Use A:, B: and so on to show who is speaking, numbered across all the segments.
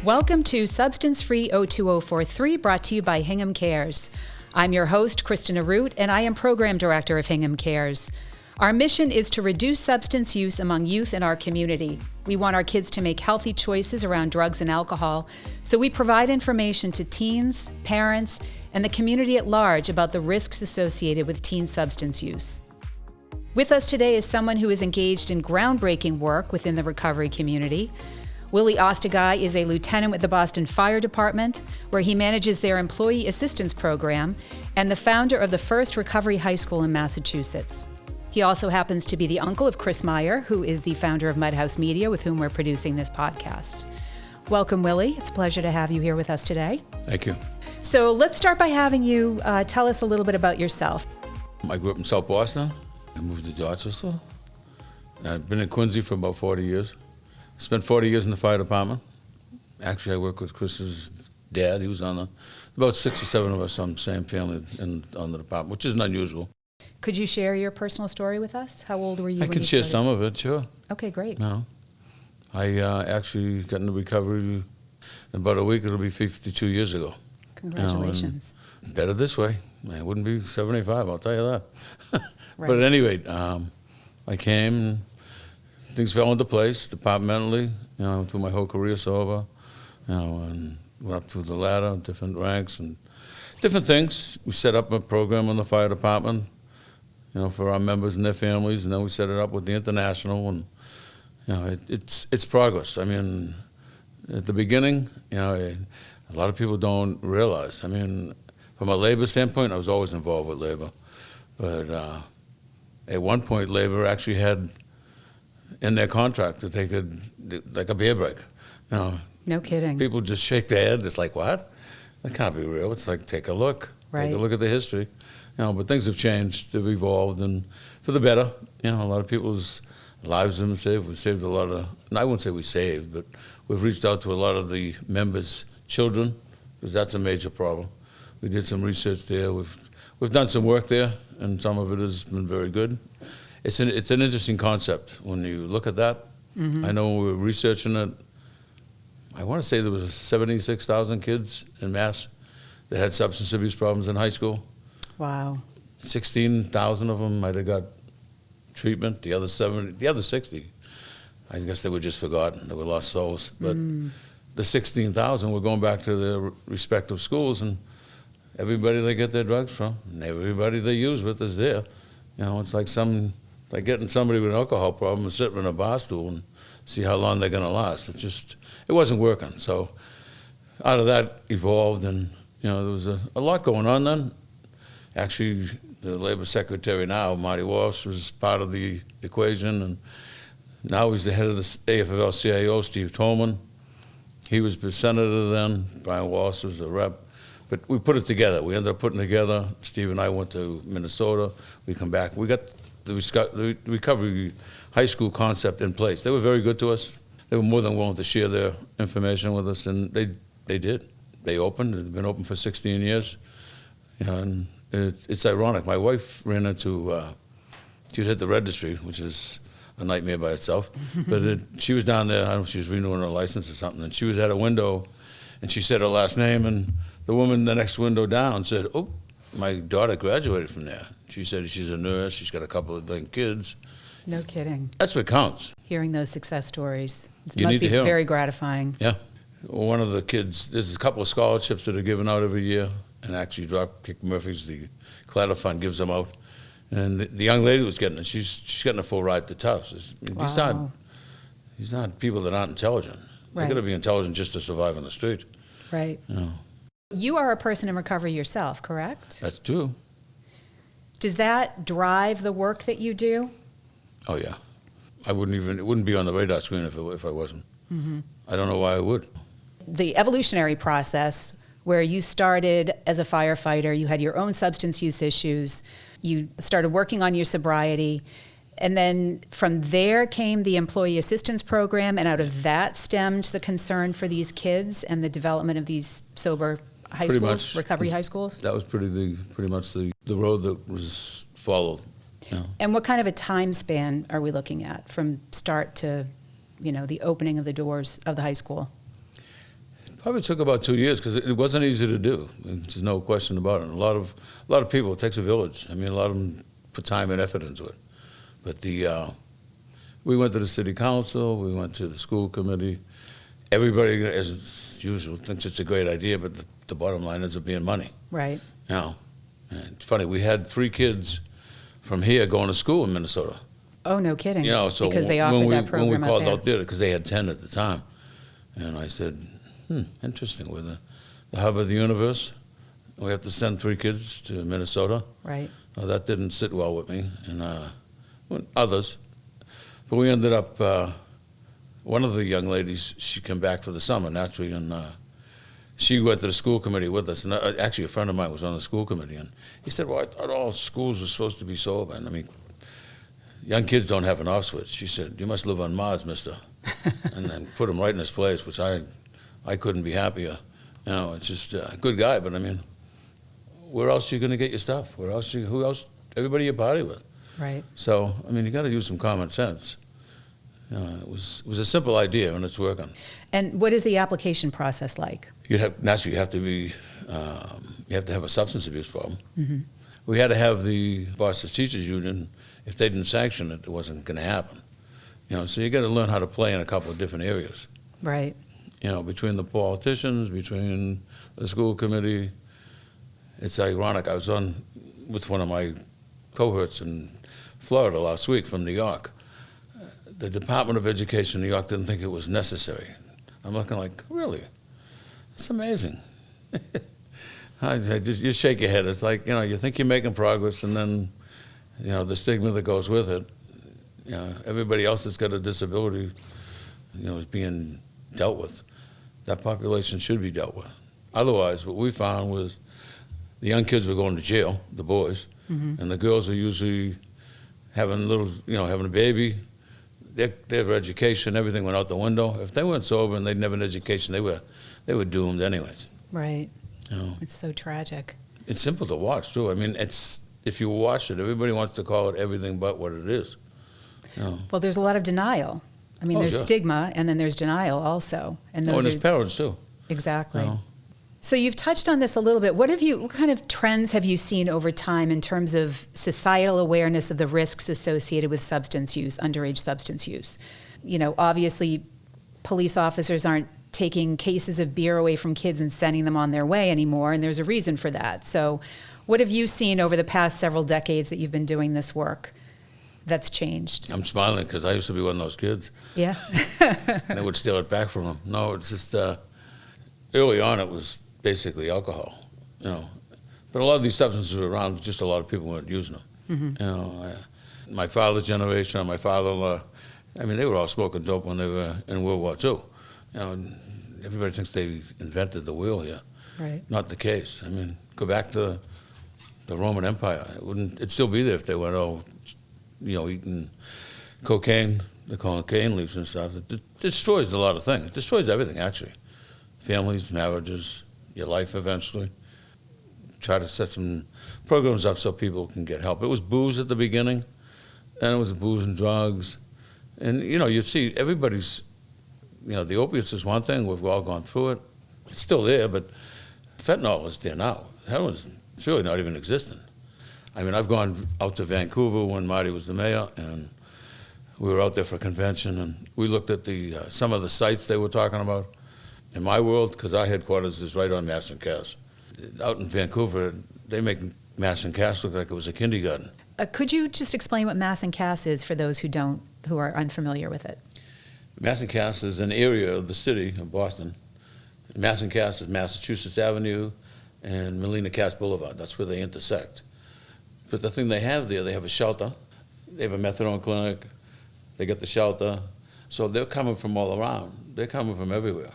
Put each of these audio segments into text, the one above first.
A: Welcome to Substance Free 02043, brought to you by Hingham Cares. I'm your host, Kristen Root, and I am Program Director of Hingham Cares. Our mission is to reduce substance use among youth in our community. We want our kids to make healthy choices around drugs and alcohol, so we provide information to teens, parents, and the community at large about the risks associated with teen substance use. With us today is someone who is engaged in groundbreaking work within the recovery community. Willie Ostiguy is a lieutenant with the Boston Fire Department, where he manages their employee assistance program, and the founder of the first recovery high school in Massachusetts. He also happens to be the uncle of Chris Meyer, who is the founder of Mudhouse Media, with whom we're producing this podcast. Welcome, Willie. It's a pleasure to have you here with us today.
B: Thank you.
A: So let's start by having you tell us a little bit about yourself.
B: I grew up in South Boston. I moved to Dorchester. I've been in Quincy for about 40 years. Spent 40 years in the fire department. Actually, I worked with Chris's dad. He was on about 6 or 7 of us on the same family on the department, which isn't unusual.
A: Could you share your personal story with us? How old were you
B: I
A: when
B: can
A: you
B: share
A: started?
B: some of it, sure.
A: Okay, great.
B: No. I actually got into recovery in about a week. It'll be 52 years ago.
A: Congratulations.
B: Better this way. I wouldn't be 75, I'll tell you that.
A: Right.
B: But at any rate, I came, things fell into place departmentally, through my whole career sober, and went up through the ladder, different ranks and different things. We set up a program in the fire department, for our members and their families, and then we set it up with the international, and it's progress. I mean, at the beginning, a lot of people don't realize. I mean, from a labor standpoint, I was always involved with labor, but at one point, labor actually had in their contract that they could, like a beer break.
A: No kidding.
B: People just shake their head. It's like, what? That can't be real. It's like, take a look.
A: Right.
B: Take a look at the history. But things have changed. They've evolved, and for the better. A lot of people's lives have been saved. We've saved a lot of, and I wouldn't say we saved, but we've reached out to a lot of the members' children, because that's a major problem. We did some research there. We've done some work there, and some of it has been very good. It's an interesting concept when you look at that. Mm-hmm. I know when we were researching it, I want to say there was 76,000 kids in Mass that had substance abuse problems in high school.
A: Wow.
B: 16,000 of them might have got treatment. The other 60, I guess they were just forgotten. They were lost souls. But the 16,000 were going back to their respective schools, and everybody they get their drugs from, and everybody they use with is there. It's like getting somebody with an alcohol problem and sitting in a bar stool and see how long they're going to last. It wasn't working. So out of that evolved, and there was a lot going on then. Actually, the labor secretary now, Marty Walsh, was part of the equation, and now he's the head of the AFL-CIO, Steve Tolman. He was the senator then. Brian Walsh was the rep. But we put it together. We ended up putting it together. Steve and I went to Minnesota. We come back. We got the recovery high school concept in place. They were very good to us. They were more than willing to share their information with us, and they did. They opened. They've been open for 16 years. And it's ironic. My wife ran into, she was at the registry, which is a nightmare by itself. But she was down there. I don't know if she was renewing her license or something, and she was at a window, and she said her last name, and the woman the next window down said, "Oh, my daughter graduated from there." She said she's a nurse. She's got a couple of young kids.
A: No kidding.
B: That's what counts.
A: Hearing those success stories, it
B: You
A: must
B: need
A: be
B: to hear 'em.
A: very gratifying.
B: Yeah. One of the kids, there's a couple of scholarships that are given out every year, and actually Dropkick Murphys, the Clatter Fund, gives them out. And the young lady was getting it. She's getting a full ride to Tufts.
A: Wow.
B: These aren't people that aren't intelligent.
A: Right.
B: They've got to be intelligent just to survive on the street.
A: Right. You are a person in recovery yourself, correct?
B: That's true.
A: Does that drive the work that you do?
B: Oh yeah, it wouldn't be on the radar screen if I wasn't. Mm-hmm. I don't know why I would.
A: The evolutionary process, where you started as a firefighter, you had your own substance use issues, you started working on your sobriety, and then from there came the employee assistance program, and out of that stemmed the concern for these kids and the development of these sober high
B: Pretty
A: schools,
B: much.
A: recovery high schools?
B: That was pretty much the road that was followed. Yeah.
A: And what kind of a time span are we looking at from start to, the opening of the doors of the high school?
B: Probably took about 2 years because it wasn't easy to do. There's no question about it. A lot of people, it takes a village. I mean, a lot of them put time and effort into it. But we went to the city council, we went to the school committee. Everybody, as usual, thinks it's a great idea, but the bottom line ends up being money.
A: Right.
B: And it's funny, we had 3 kids from here going to school in Minnesota.
A: Oh, no kidding.
B: So
A: because they offered that program
B: when we called
A: there.
B: out there, because they had 10 at the time. And I said, interesting, we're the hub of the universe. We have to send 3 kids to Minnesota.
A: Right.
B: Well, that didn't sit well with me and others. But we ended up, one of the young ladies, she came back for the summer, naturally, and she went to the school committee with us. And actually, a friend of mine was on the school committee, and he said, well, I thought all schools were supposed to be sober. And I mean, young kids don't have an off switch. She said, you must live on Mars, mister. And then put him right in his place, which I couldn't be happier. It's just a good guy, but I mean, where else are you going to get your stuff? Who else? Everybody you party with.
A: Right.
B: So, I mean, you got to use some common sense. It was a simple idea, and it's working.
A: And what is the application process like?
B: You have to have a substance abuse problem.
A: Mm-hmm.
B: We had to have the Boston Teachers Union. If they didn't sanction it, it wasn't going to happen. So you got to learn how to play in a couple of different areas.
A: Right.
B: Between the politicians, between the school committee. It's ironic. I was on with one of my cohorts in Florida last week from New York. The Department of Education in New York didn't think it was necessary. I'm looking like, really? It's amazing. You shake your head. It's like, you think you're making progress, and then, the stigma that goes with it. Everybody else that's got a disability, is being dealt with. That population should be dealt with. Otherwise, what we found was the young kids were going to jail, the boys, mm-hmm. and the girls are usually having having a baby. Their education, everything went out the window. If they weren't sober and they'd never had an education, they were doomed anyways.
A: Right. It's so tragic.
B: It's simple to watch too. I mean, if you watch it, everybody wants to call it everything but what it is.
A: Well, there's a lot of denial. I mean, there's stigma, and then there's denial also. And
B: there's parents too.
A: Exactly. So you've touched on this a little bit. What kind of trends have you seen over time in terms of societal awareness of the risks associated with substance use, underage substance use? Obviously, police officers aren't taking cases of beer away from kids and sending them on their way anymore, and there's a reason for that. So what have you seen over the past several decades that you've been doing this work that's changed?
B: I'm smiling because I used to be one of those kids.
A: Yeah.
B: And they would steal it back from them. No, it's just early on it was basically alcohol, But a lot of these substances were around, just a lot of people weren't using them. Mm-hmm. My father's generation and my father-in-law, I mean, they were all smoking dope when they were in World War II. Everybody thinks they invented the wheel here.
A: Right.
B: Not the case. I mean, go back to the Roman Empire. It'd still be there if they went, eating cocaine. They call it cane leaves and stuff. It destroys a lot of things. It destroys everything, actually. Families, marriages, your life eventually. Try to set some programs up so people can get help. It was booze at the beginning, and it was booze and drugs. And, you'd see everybody's, the opiates is one thing. We've all gone through it. It's still there, but fentanyl is there now. It's really not even existent. I mean, I've gone out to Vancouver when Marty was the mayor, and we were out there for a convention, and we looked at some of the sites they were talking about. In my world, because our headquarters is right on Mass and Cass. Out in Vancouver, they make Mass and Cass look like it was a kindergarten.
A: Could you just explain what Mass and Cass is for those who are unfamiliar with it?
B: Mass and Cass is an area of the city of Boston. Mass and Cass is Massachusetts Avenue and Melina Cass Boulevard. That's where they intersect. But the thing they have there, they have a shelter. They have a methadone clinic. They get the shelter. So they're coming from all around. They're coming from everywhere.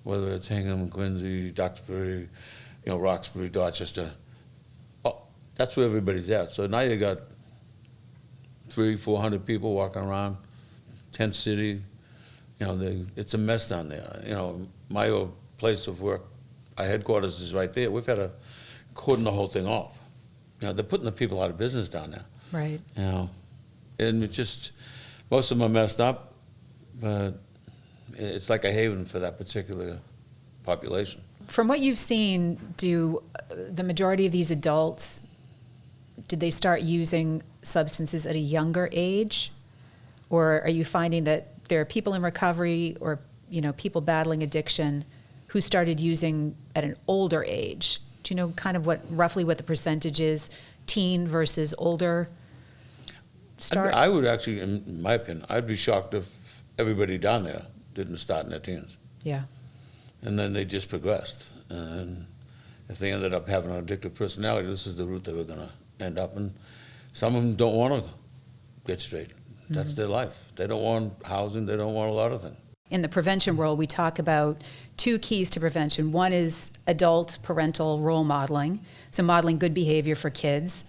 B: Whether it's Hingham, Quincy, Duxbury, Roxbury, Dorchester. Oh, that's where everybody's at. So now you got 300-400 people walking around, tent city. It's a mess down there. My old place of work, our headquarters is right there. We've had to cordon the whole thing off. They're putting the people out of business down there.
A: Right.
B: And it just, most of them are messed up, but it's like a haven for that particular population.
A: From what you've seen, do the majority of these adults, did they start using substances at a younger age? Or are you finding that there are people in recovery or, people battling addiction who started using at an older age? Do you know kind of roughly what the percentage is, teen versus older start?
B: I would actually, in my opinion, I'd be shocked if everybody down there didn't start in their teens.
A: Yeah.
B: And then they just progressed. And if they ended up having an addictive personality, this is the route they were going to end up in. Some of them don't want to get straight. That's their life. They don't want housing. They don't want a lot of things.
A: In the prevention world, we talk about two keys to prevention. One is adult parental role modeling, so modeling good behavior for kids.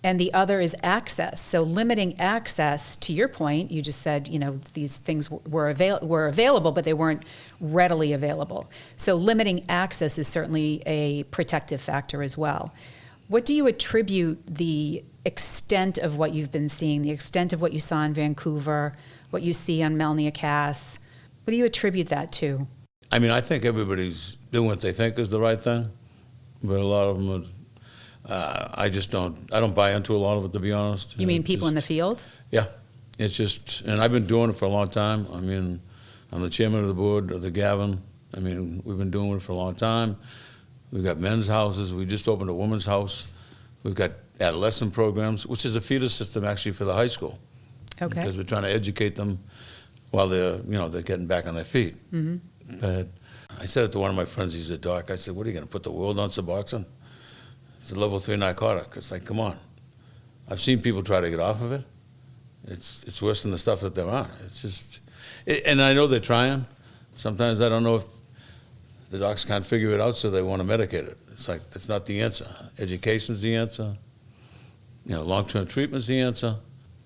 A: And the other is access. So limiting access, to your point, you just said, these things were available, but they weren't readily available. So limiting access is certainly a protective factor as well. What do you attribute the extent of what you've been seeing, the extent of what you saw in Vancouver, what you see on Melnia Cass? What do you attribute that to?
B: I mean, I think everybody's doing what they think is the right thing, but a lot of them I don't buy into a lot of it, to be honest.
A: You mean people in the field?
B: Yeah. It's just, and I've been doing it for a long time. I mean, I'm the chairman of the board of the Gavin. I mean, we've been doing it for a long time. We've got men's houses. We just opened a women's house. We've got adolescent programs, which is a feeder system actually for the high school.
A: Okay.
B: Because we're trying to educate them while they're getting back on their feet. Mm-hmm. But I said it to one of my friends, he's a doc. I said, what are you going to put the world on Suboxone? It's a level 3 narcotic. It's like, come on. I've seen people try to get off of it. It's worse than the stuff that they're on. It's just, and I know they're trying. Sometimes I don't know if the docs can't figure it out, so they want to medicate it. It's like, that's not the answer. Education's the answer. Long-term treatment's the answer.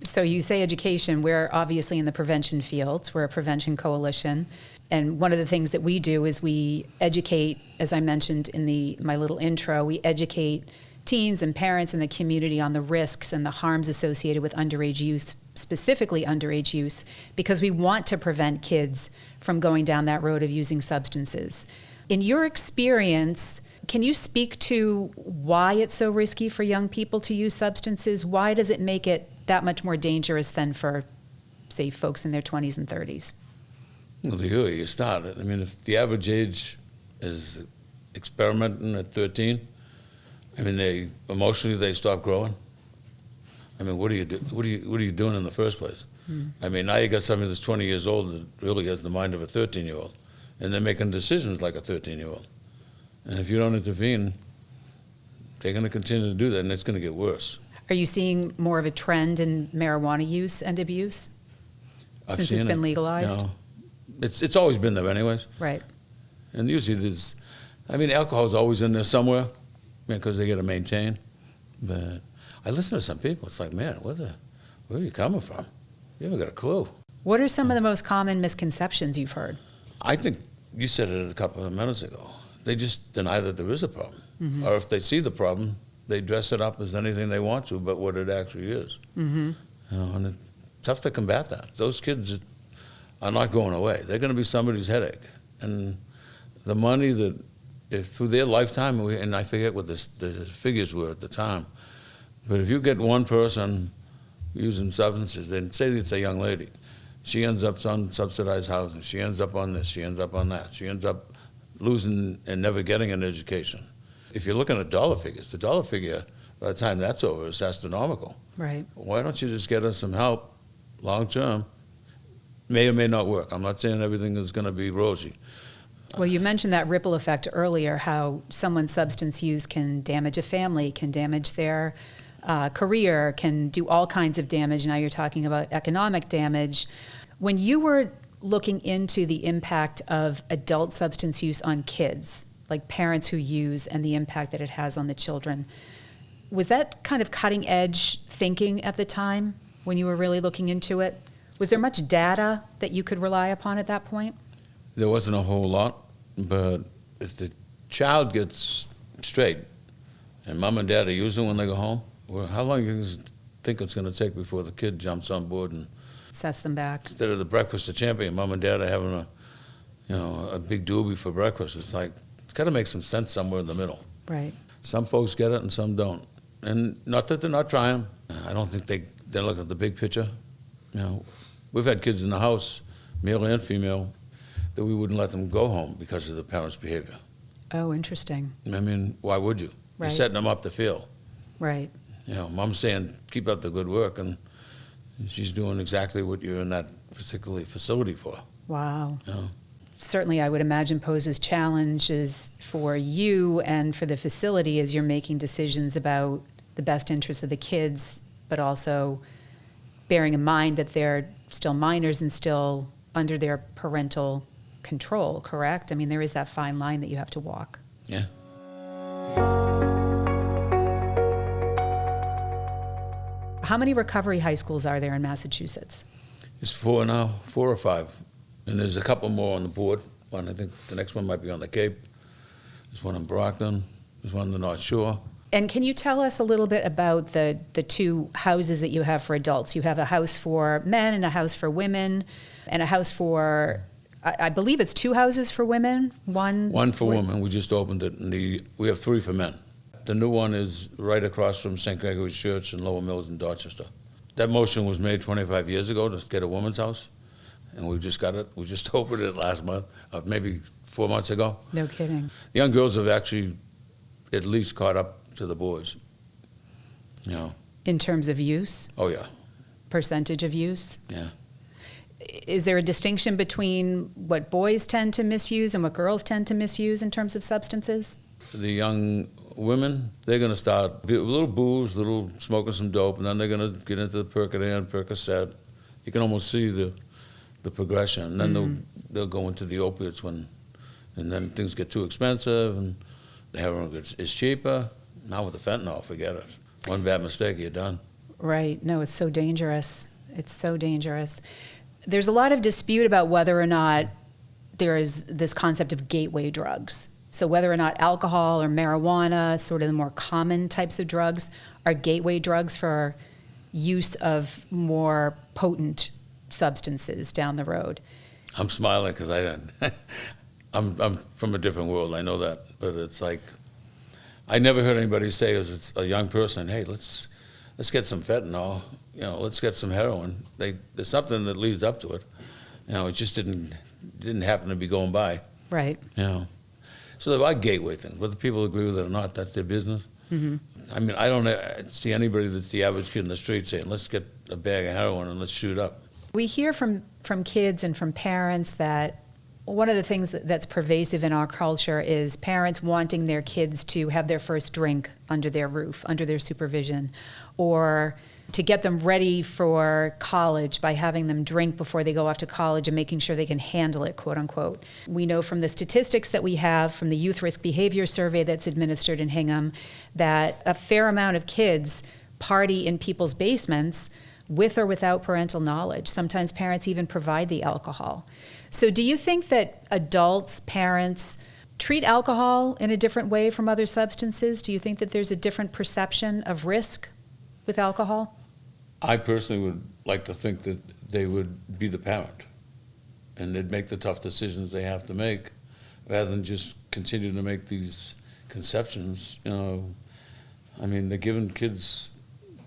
A: So you say education. We're obviously in the prevention field. We're a prevention coalition. And one of the things that we do is we educate, as I mentioned in my little intro, we educate teens and parents in the community on the risks and the harms associated with underage use, specifically underage use, because we want to prevent kids from going down that road of using substances. In your experience, can you speak to why it's so risky for young people to use substances? Why does it make it that much more dangerous than for, say, folks in their 20s and 30s?
B: Well, the earlier you start it. I mean, if the average age is experimenting at 13, I mean, emotionally they stop growing. I mean, what are you doing in the first place? I mean, now you got somebody that's 20 years old that really has the mind of a 13-year-old, and they're making decisions like a 13-year-old. And if you don't intervene, they're going to continue to do that, and it's going to get worse.
A: Are you seeing more of a trend in marijuana use and abuse since it's been legalized?
B: No. It's always been there anyways.
A: Right.
B: And usually there's, I mean, alcohol's always in there somewhere because they got to maintain. But I listen to some people, it's like, man, where are you coming from? You haven't got a clue.
A: What are some of the most common misconceptions you've heard?
B: I think you said it a couple of minutes ago. They just deny that there is a problem. Mm-hmm. Or if they see the problem, they dress it up as anything they want to, but what it actually is. Mm-hmm. And it's tough to combat that. Those kids are not going away. They're going to be somebody's headache. And the money that, through their lifetime, and I forget what the figures were at the time, but if you get one person using substances, then say it's a young lady, she ends up on subsidized housing, she ends up on this, she ends up on that, she ends up losing and never getting an education. If you're looking at dollar figures, the dollar figure, by the time that's over, is astronomical.
A: Right.
B: Why don't you just get us some help long term? May or may not work. I'm not saying everything is going to be rosy.
A: Well, you mentioned that ripple effect earlier, how someone's substance use can damage a family, can damage their career, can do all kinds of damage. Now you're talking about economic damage. When you were looking into the impact of adult substance use on kids, like parents who use, and the impact that it has on the children, was that kind of cutting edge thinking at the time when you were really looking into it? Was there much data that you could rely upon at that point?
B: There wasn't a whole lot, but if the child gets straight and mom and dad are using when they go home, well, how long do you think it's going to take before the kid jumps on board and
A: sets them back?
B: Instead of the breakfast of champion, mom and dad are having a big doobie for breakfast. It's like, it's got to make some sense somewhere in the middle.
A: Right.
B: Some folks get it and some don't. And not that they're not trying. I don't think they're looking at the big picture. We've had kids in the house, male and female, that we wouldn't let them go home because of the parents' behavior.
A: Oh, interesting.
B: I mean, why would you?
A: Right.
B: You're setting them up to fail.
A: Right.
B: Mom's saying, keep up the good work, and she's doing exactly what you're in that particular facility for.
A: Wow. Certainly, I would imagine poses challenges for you and for the facility as you're making decisions about the best interests of the kids, but also bearing in mind that they're still minors and still under their parental control, correct? I mean, there is that fine line that you have to walk.
B: Yeah.
A: How many recovery high schools are there in Massachusetts?
B: It's 4 now, 4 or 5. And there's a couple more on the board. One, I think the next one might be on the Cape. There's one in Brockton. There's one on the North Shore.
A: And can you tell us a little bit about the 2 houses that you have for adults? You have a house for men and a house for women, and a house for, I believe it's 2 houses for women? One
B: for women. We just opened it. And we have 3 for men. The new one is right across from St. Gregory's Church in Lower Mills in Dorchester. That motion was made 25 years ago to get a woman's house. And we just got it. We just opened it last month, maybe 4 months ago.
A: No kidding.
B: The young girls have actually at least caught up to the boys.
A: In terms of use?
B: Oh, yeah.
A: Percentage of use?
B: Yeah.
A: Is there a distinction between what boys tend to misuse and what girls tend to misuse in terms of substances?
B: The young women, they're going to start a little booze, little smoking some dope, and then they're going to get into the Percodan, Percocet. You can almost see the progression. And then they'll go into the opiates and then things get too expensive, and the heroin is cheaper. Now with the fentanyl, forget it. One bad mistake, you're done.
A: Right. No, it's so dangerous. It's so dangerous. There's a lot of dispute about whether or not there is this concept of gateway drugs. So whether or not alcohol or marijuana, sort of the more common types of drugs, are gateway drugs for use of more potent substances down the road.
B: I'm smiling because I'm from a different world. I know that, but it's like I never heard anybody say as a young person, "Hey, let's get some fentanyl. Let's get some heroin." There's something that leads up to it. It just didn't happen to be going by.
A: Right.
B: So there are gateway things. Whether people agree with it or not, that's their business. Mm-hmm. I mean, I don't see anybody that's the average kid in the street saying, "Let's get a bag of heroin and let's shoot up."
A: We hear from kids and from parents that one of the things that's pervasive in our culture is parents wanting their kids to have their first drink under their roof, under their supervision, or to get them ready for college by having them drink before they go off to college and making sure they can handle it, quote unquote. We know from the statistics that we have from the Youth Risk Behavior Survey that's administered in Hingham that a fair amount of kids party in people's basements with or without parental knowledge. Sometimes parents even provide the alcohol. So do you think that adults, parents, treat alcohol in a different way from other substances? Do you think that there's a different perception of risk with alcohol?
B: I personally would like to think that they would be the parent and they'd make the tough decisions they have to make rather than just continue to make these conceptions. I mean, they're giving kids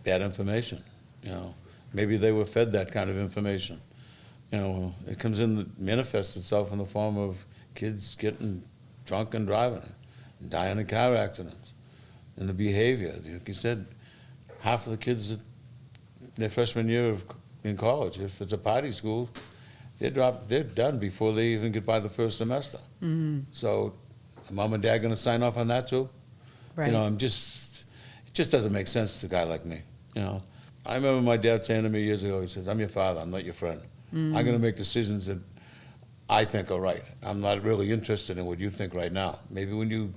B: bad information. Maybe they were fed that kind of information. It comes in, manifests itself in the form of kids getting drunk and driving, and dying in car accidents, and the behavior. Like you said, half of the kids, their freshman year in college, if it's a party school, they're done before they even get by the first semester. Mm-hmm. So, are mom and dad going to sign off on that too?
A: Right.
B: It just doesn't make sense to a guy like me. I remember my dad saying to me years ago, he says, "I'm your father, I'm not your friend. Mm-hmm. I'm going to make decisions that I think are right. I'm not really interested in what you think right now. Maybe when you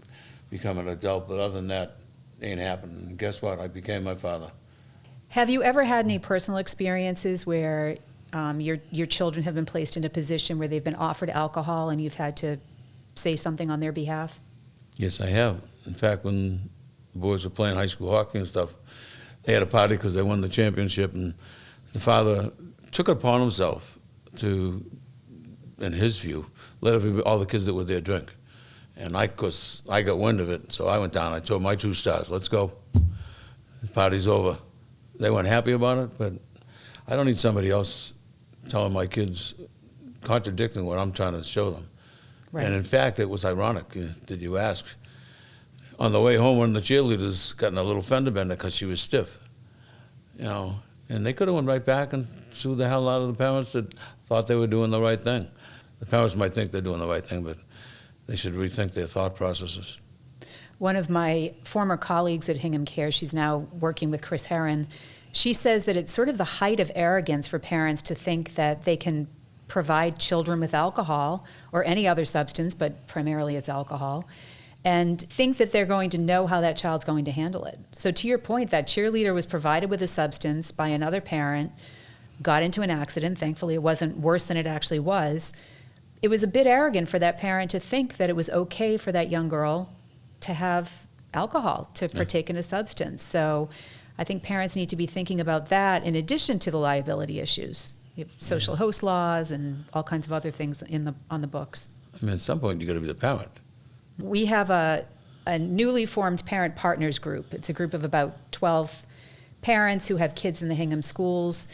B: become an adult, but other than that, it ain't happening." And guess what? I became my father.
A: Have you ever had any personal experiences where your children have been placed in a position where they've been offered alcohol and you've had to say something on their behalf?
B: Yes, I have. In fact, when the boys were playing high school hockey and stuff, they had a party because they won the championship, and the father took it upon himself to in his view, let all the kids that were there drink. And I got wind of it, so I went down. I told my 2 stars, let's go. The party's over. They weren't happy about it, but I don't need somebody else telling my kids, contradicting what I'm trying to show them. Right. And in fact, it was ironic, did you ask? On the way home, one of the cheerleaders got in a little fender bender because she was stiff, and they could have went right back and sued the hell out of the parents that thought they were doing the right thing. The parents might think they're doing the right thing, but they should rethink their thought processes.
A: One of my former colleagues at Hingham Care, she's now working with Chris Herron, she says that it's sort of the height of arrogance for parents to think that they can provide children with alcohol or any other substance, but primarily it's alcohol, and think that they're going to know how that child's going to handle it. So to your point, that cheerleader was provided with a substance by another parent, got into an accident. Thankfully, it wasn't worse than it actually was. It was a bit arrogant for that parent to think that it was okay for that young girl to have alcohol, to partake in a substance. So I think parents need to be thinking about that in addition to the liability issues. You have social host laws and all kinds of other things on the books.
B: I mean, at some point, you got to be the parent.
A: We have a newly formed parent partners group. It's a group of about 12 parents who have kids in the Hingham schools,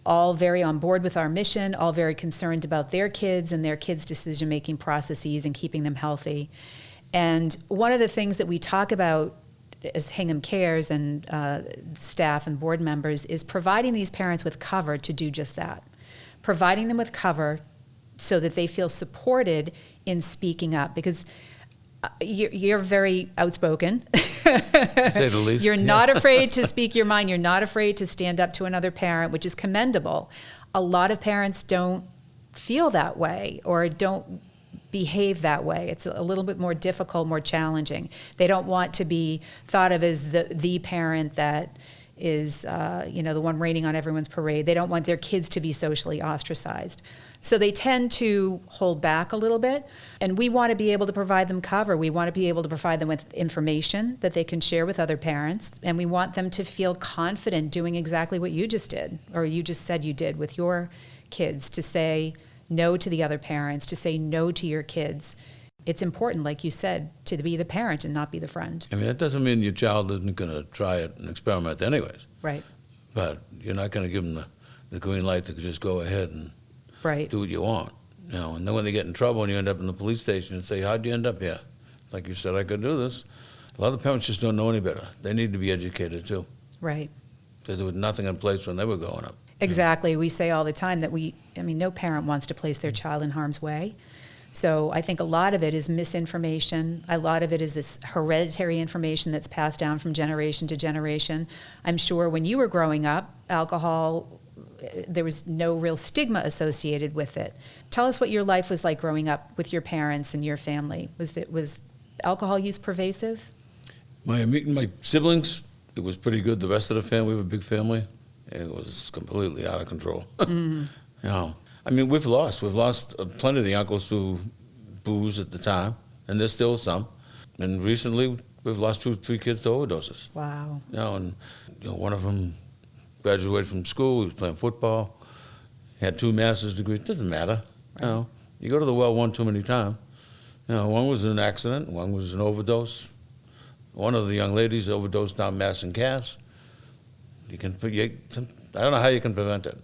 A: all very on board with our mission, all very concerned about their kids and their kids' decision-making processes and keeping them healthy. And one of the things that we talk about as Hingham Cares and staff and board members is providing these parents with cover to do just that. Providing them with cover so that they feel supported in speaking up, because you're very outspoken.
B: To say the least.
A: You're not afraid to speak your mind. You're not afraid to stand up to another parent, which is commendable. A lot of parents don't feel that way or don't behave that way. It's a little bit more difficult, more challenging. They don't want to be thought of as the parent that is the one raining on everyone's parade. They don't want their kids to be socially ostracized. So they tend to hold back a little bit, and we want to be able to provide them cover. We want to be able to provide them with information that they can share with other parents, and we want them to feel confident doing exactly what you just did, or you just said you did with your kids, to say no to the other parents, to say no to your kids. It's important, like you said, to be the parent and not be the friend.
B: I mean, that doesn't mean your child isn't going to try it and experiment anyways.
A: Right.
B: But you're not going to give them the green light to just go ahead and do what you want. And then when they get in trouble and you end up in the police station and say, how'd you end up here? Like you said, I could do this. A lot of parents just don't know any better. They need to be educated too.
A: Right.
B: Because there was nothing in place when they were growing up.
A: Exactly. We say all the time that no parent wants to place their child in harm's way. So I think a lot of it is misinformation. A lot of it is this hereditary information that's passed down from generation to generation. I'm sure when you were growing up, alcohol, there was no real stigma associated with it. Tell us what your life was like growing up with your parents and your family. Was alcohol use pervasive?
B: My siblings, it was pretty good. The rest of the family, we have a big family. It was completely out of control. I mean, we've lost plenty of the uncles through booze at the time, and there's still some. And recently, we've lost 2 or 3 kids to overdoses.
A: Wow.
B: One of them graduated from school. He was playing football. He had 2 master's degrees. It doesn't matter. Right. You go to the well one too many times. One was an accident. One was an overdose. One of the young ladies overdosed down Mass and Cass. I don't know how you can prevent it.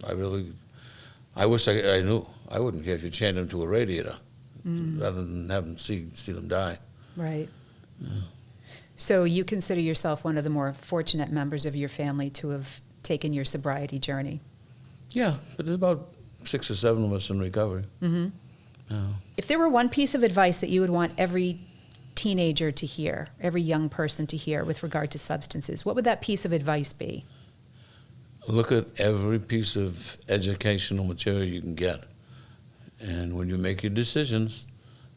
B: I wish I knew. I wouldn't care if you chained them to a radiator rather than have them see them die.
A: Right.
B: Yeah.
A: So you consider yourself one of the more fortunate members of your family to have taken your sobriety journey?
B: Yeah, but there's about 6 or 7 of us in recovery.
A: Mm-hmm.
B: Yeah.
A: If there were one piece of advice that you would want every teenager to hear, every young person to hear with regard to substances, what would that piece of advice be?
B: Look at every piece of educational material you can get. And when you make your decisions,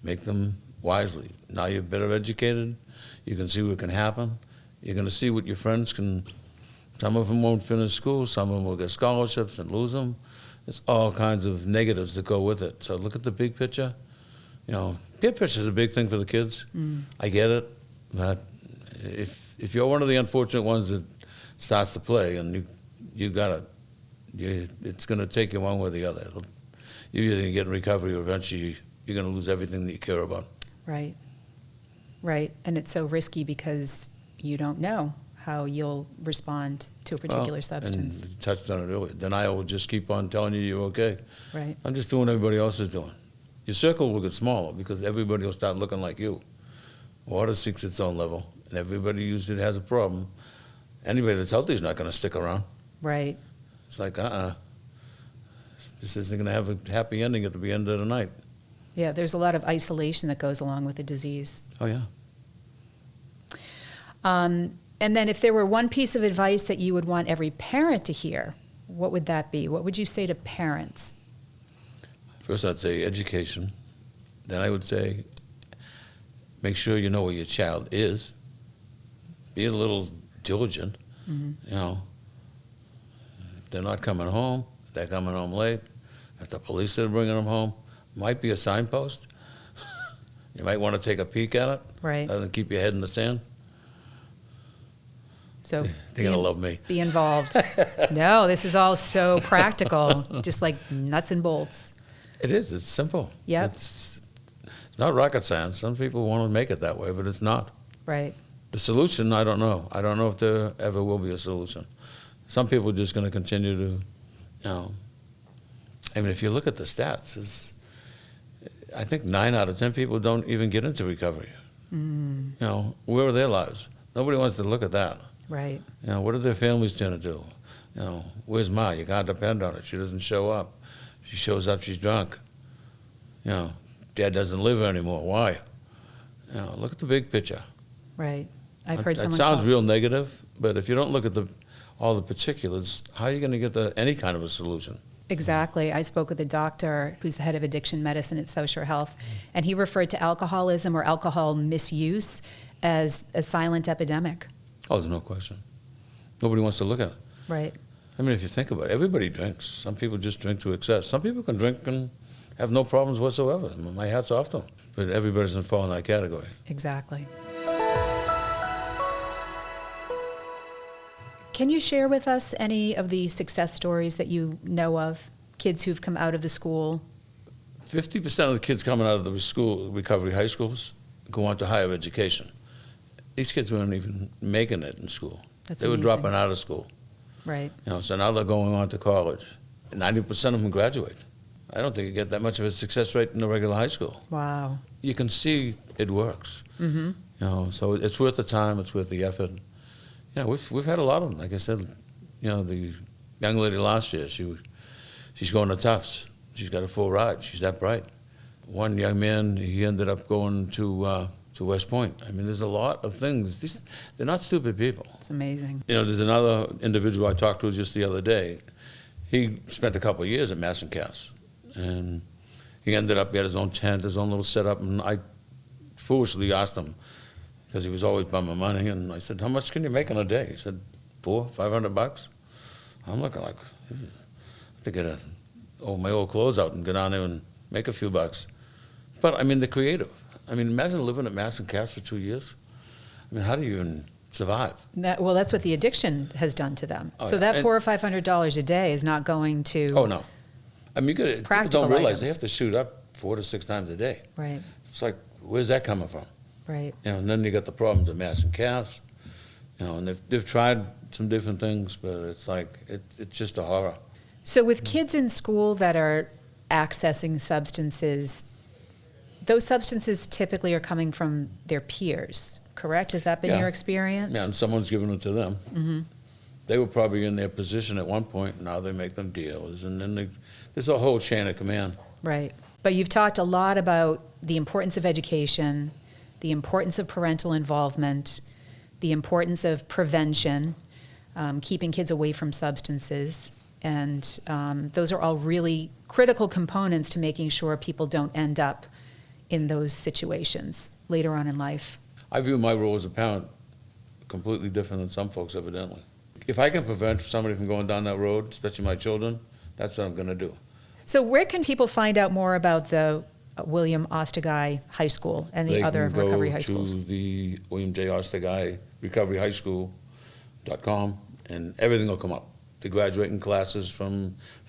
B: make them wisely. Now you're better educated. You can see what can happen. You're going to see what your friends can. Some of them won't finish school. Some of them will get scholarships and lose them. There's all kinds of negatives that go with it. So look at the big picture. Big picture is a big thing for the kids. I get it. But if you're one of the unfortunate ones that starts to play and you got it. It's going to take you one way or the other. you're either going to get in recovery or eventually you're going to lose everything that you care about.
A: Right. Right. And it's so risky because you don't know how you'll respond to a particular substance.
B: And you touched on it earlier. Denial will just keep on telling you you're okay.
A: Right.
B: I'm just doing what everybody else is doing. Your circle will get smaller because everybody will start looking like you. Water seeks its own level, and everybody usually has a problem. Anybody that's healthy is not going to stick around.
A: Right.
B: It's like, this isn't going to have a happy ending at the end of the night.
A: Yeah, there's a lot of isolation that goes along with the disease.
B: Oh, yeah.
A: And then if there were one piece of advice that you would want every parent to hear, what would that be? What would you say to parents?
B: First, I'd say education. Then I would say make sure you know where your child is. Be a little diligent.
A: Mm-hmm.
B: You know, if they're not coming home, if they're coming home late, if the police are bringing them home, might be a signpost. You might want to take a peek at it.
A: Right.
B: Rather than keep your head in the sand.
A: So
B: they're going to love me.
A: Be involved. No, this is all so practical, just like nuts and bolts.
B: It is. It's simple.
A: Yep.
B: It's not rocket science. Some people want to make it that way, but it's not.
A: Right.
B: The solution, I don't know. I don't know if there ever will be a solution. Some people are just going to continue to, you know, I mean, if you look at the stats, I think 9 out of 10 people don't even get into recovery.
A: Mm.
B: You know, where are their lives? Nobody wants to look at that.
A: Right.
B: You know, what are their families going to do? You know, where's Ma? You can't depend on her. She doesn't show up. She shows up, she's drunk. You know, Dad doesn't live anymore. Why? You know, look at the big picture.
A: Right. I've heard
B: That
A: someone
B: sounds real negative, but if you don't look at all the particulars, how are you going to get any kind of a solution?
A: Exactly. I spoke with a doctor who's the head of addiction medicine at Social Health, and he referred to alcoholism or alcohol misuse as a silent epidemic.
B: Oh, there's no question. Nobody wants to look at it.
A: Right.
B: I mean, if you think about it, everybody drinks. Some people just drink to excess. Some people can drink and have no problems whatsoever. My hat's off to them. But everybody doesn't fall in that category.
A: Exactly. Can you share with us any of the success stories that you know of? Kids who've come out of the school?
B: 50% of the kids coming out of the school, recovery high schools, go on to higher education. These kids weren't even making it in school.
A: That's
B: they were
A: amazing.
B: dropping out of school.
A: Right.
B: You know, so now they're going on to college. 90% of them graduate. I don't think you get that much of a success rate in a regular high school.
A: Wow.
B: You can see it works.
A: Mm-hmm.
B: You know, so it's worth the time. It's worth the effort. You know, we've had a lot of them. Like I said, you know, the young lady last year, she's going to Tufts. She's got a full ride. She's that bright. One young man, he ended up going to West Point. I mean, there's a lot of things. They're not stupid people.
A: It's amazing.
B: You know, there's another individual I talked to just the other day. He spent a couple of years at Mass and Cass, and he ended up, he had his own tent, his own little setup, and I foolishly asked him, because he was always bumming money, and I said, how much can you make in a day? He said, $400-500. I'm looking like, I have to get my old clothes out and get on there and make a few bucks. But, I mean, they're creative. I mean, imagine living at Mass and Cass for 2 years. I mean, how do you even survive?
A: Well, that's what the addiction has done to them.
B: Oh,
A: so
B: yeah.
A: that $400 or $500 a day is not going to.
B: Oh, no. I mean, people
A: Practical
B: don't realize
A: items.
B: they have to shoot up 4 to 6 times a day.
A: Right.
B: It's like, where's that coming from?
A: Right.
B: You know, and then you got the problems of Mass and Cass. You know, and they've tried some different things, but it's like it's just a horror.
A: So with kids in school that are accessing substances, those substances typically are coming from their peers, correct? Has that been
B: Yeah.
A: your experience?
B: Yeah, and someone's giving it to them.
A: Mm-hmm.
B: They were probably in their position at one point, and now they make them dealers, and then there's a whole chain of command.
A: Right. But you've talked a lot about the importance of education, the importance of parental involvement, the importance of prevention, keeping kids away from substances. And those are all really critical components to making sure people don't end up in those situations later on in life.
B: I view my role as a parent completely different than some folks, evidently. If I can prevent somebody from going down that road, especially my children, that's what I'm going to do.
A: So where can people find out more about the William Ostiguy High School and the other recovery high schools?
B: They can go to the William J. Ostiguy Recovery High School.com, and everything will come up. the graduating classes for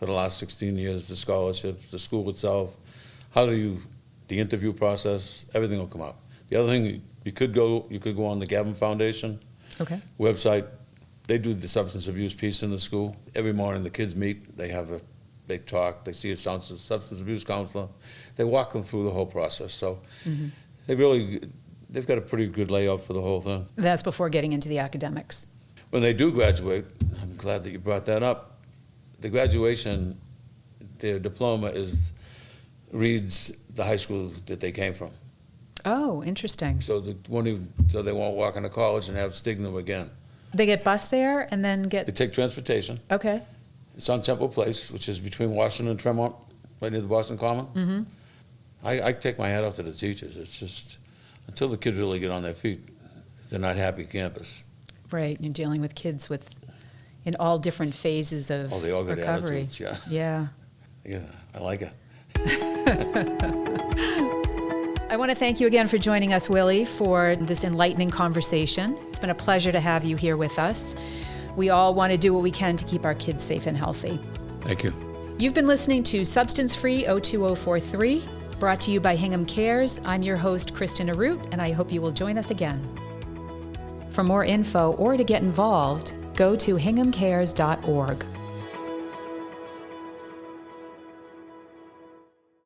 B: the last 16 years, the scholarships, the school itself, the interview process, everything will come up. The other thing, you could go on the Gavin Foundation website. They do the substance abuse piece in the school. Every morning the kids meet, they talk, they see a substance abuse counselor. They walk them through the whole process. So they've got a pretty good layout for the whole thing.
A: That's before getting into the academics.
B: When they do graduate, I'm glad that you brought that up. The graduation, their diploma reads the high school that they came from.
A: Oh, interesting.
B: So they won't walk into college and have stigma again.
A: They get bused there and then
B: They take transportation.
A: Okay.
B: It's on Temple Place, which is between Washington and Tremont, right near the Boston Common.
A: Mm-hmm.
B: I take my hat off to the teachers. It's just, until the kids really get on their feet, they're not happy campus.
A: Right, you're dealing with kids in all different phases of
B: they all got
A: recovery.
B: attitudes, yeah.
A: Yeah.
B: Yeah, I like it.
A: I want to thank you again for joining us, Willie, for this enlightening conversation. It's been a pleasure to have you here with us. We all want to do what we can to keep our kids safe and healthy.
B: Thank you.
A: You've been listening to Substance Free 02043, brought to you by Hingham Cares. I'm your host, Kristen Arute, and I hope you will join us again. For more info or to get involved, go to hinghamcares.org.